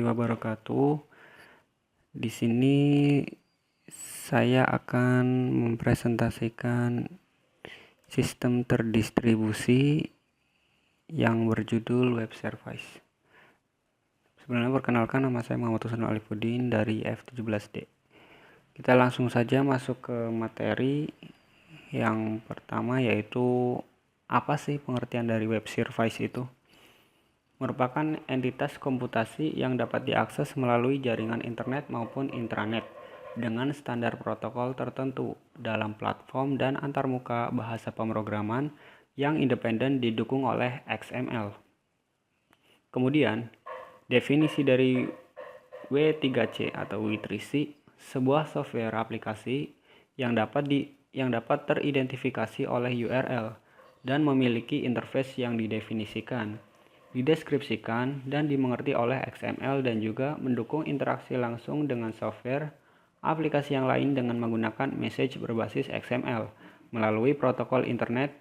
wabarakatuh. Di sini saya akan mempresentasikan sistem terdistribusi yang berjudul Web Service. Sebenarnya perkenalkan, nama saya Muhammad Husain Alifuddin dari F17D. Kita langsung saja masuk ke materi. Yang pertama yaitu apa sih pengertian dari Web Service itu? Merupakan entitas komputasi yang dapat diakses melalui jaringan internet maupun intranet dengan standar protokol tertentu dalam platform dan antarmuka bahasa pemrograman yang independen didukung oleh XML. Kemudian, definisi dari W3C atau W3C, sebuah software aplikasi yang dapat teridentifikasi oleh URL dan memiliki interface yang didefinisikan, dideskripsikan, dan dimengerti oleh XML dan juga mendukung interaksi langsung dengan software aplikasi yang lain dengan menggunakan message berbasis XML melalui protokol internet.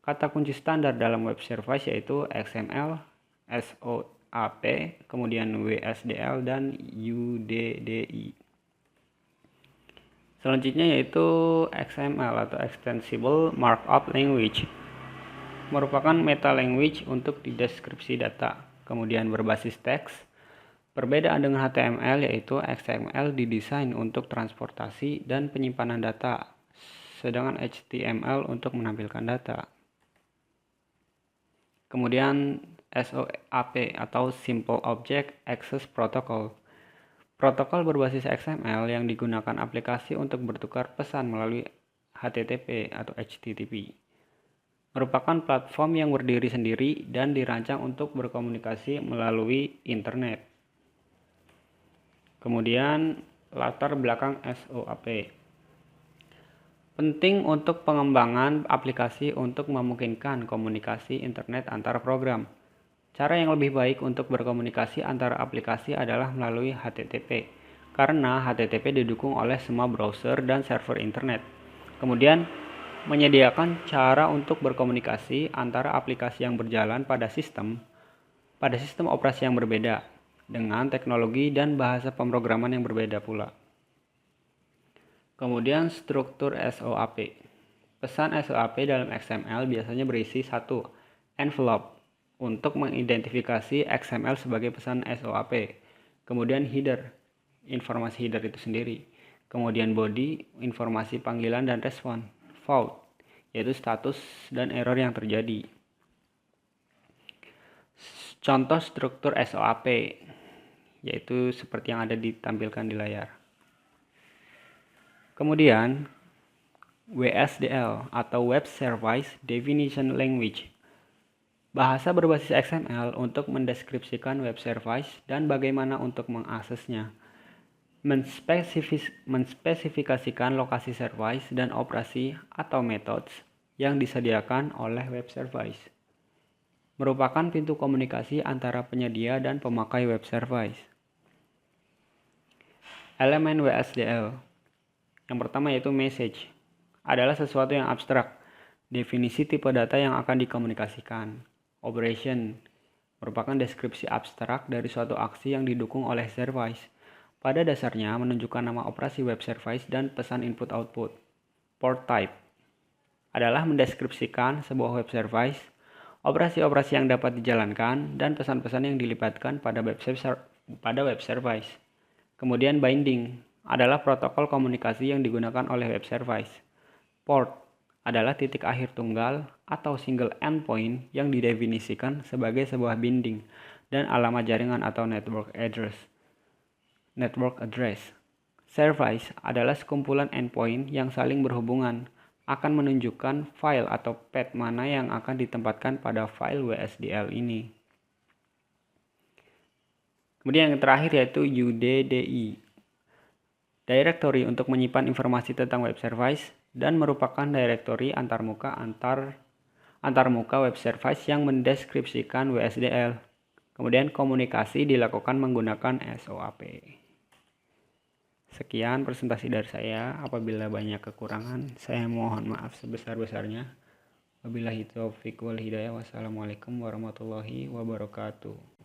Kata kunci standar dalam web service yaitu XML, SOAP, kemudian WSDL, dan UDDI. Selanjutnya yaitu XML atau Extensible Markup Language, merupakan meta language untuk dideskripsi data, kemudian berbasis teks. Perbedaan dengan HTML yaitu XML didesain untuk transportasi dan penyimpanan data, sedangkan HTML untuk menampilkan data. Kemudian SOAP atau Simple Object Access Protocol, protokol berbasis XML yang digunakan aplikasi untuk bertukar pesan melalui HTTP atau HTTP. Merupakan platform yang berdiri sendiri dan dirancang untuk berkomunikasi melalui internet. Kemudian latar belakang SOAP. Penting untuk pengembangan aplikasi untuk memungkinkan komunikasi internet antar program. Cara yang lebih baik untuk berkomunikasi antara aplikasi adalah melalui HTTP, karena HTTP didukung oleh semua browser dan server internet. Kemudian, menyediakan cara untuk berkomunikasi antara aplikasi yang berjalan pada sistem operasi yang berbeda, dengan teknologi dan bahasa pemrograman yang berbeda pula. Kemudian struktur SOAP. Pesan SOAP dalam XML biasanya berisi 1. Envelope untuk mengidentifikasi XML sebagai pesan SOAP. Kemudian header, informasi header itu sendiri. Kemudian body, informasi panggilan dan respon. Fault, yaitu status dan error yang terjadi. Contoh struktur SOAP, yaitu seperti yang ada ditampilkan di layar. Kemudian, WSDL atau Web Service Definition Language, bahasa berbasis XML untuk mendeskripsikan web service dan bagaimana untuk mengaksesnya, menspesifikasikan lokasi service dan operasi atau methods yang disediakan oleh web service. Merupakan pintu komunikasi antara penyedia dan pemakai web service. Elemen WSDL. Yang pertama yaitu message, adalah sesuatu yang abstrak, definisi tipe data yang akan dikomunikasikan. Operation, merupakan deskripsi abstrak dari suatu aksi yang didukung oleh service. Pada dasarnya menunjukkan nama operasi web service dan pesan input-output. Port type, adalah mendeskripsikan sebuah web service, operasi-operasi yang dapat dijalankan, dan pesan-pesan yang dilibatkan pada web service. Kemudian binding, adalah protokol komunikasi yang digunakan oleh web service. Port adalah titik akhir tunggal atau single endpoint yang didefinisikan sebagai sebuah binding dan alamat jaringan atau network address. Service adalah sekumpulan endpoint yang saling berhubungan, akan menunjukkan file atau path mana yang akan ditempatkan pada file WSDL ini. Kemudian yang terakhir yaitu UDDI, directory untuk menyimpan informasi tentang web service dan merupakan directory antarmuka web service yang mendeskripsikan WSDL. Kemudian komunikasi dilakukan menggunakan SOAP. Sekian presentasi dari saya. Apabila banyak kekurangan, saya mohon maaf sebesar-besarnya. Wabillahi taufiq wal hidayah. Wassalamualaikum warahmatullahi wabarakatuh.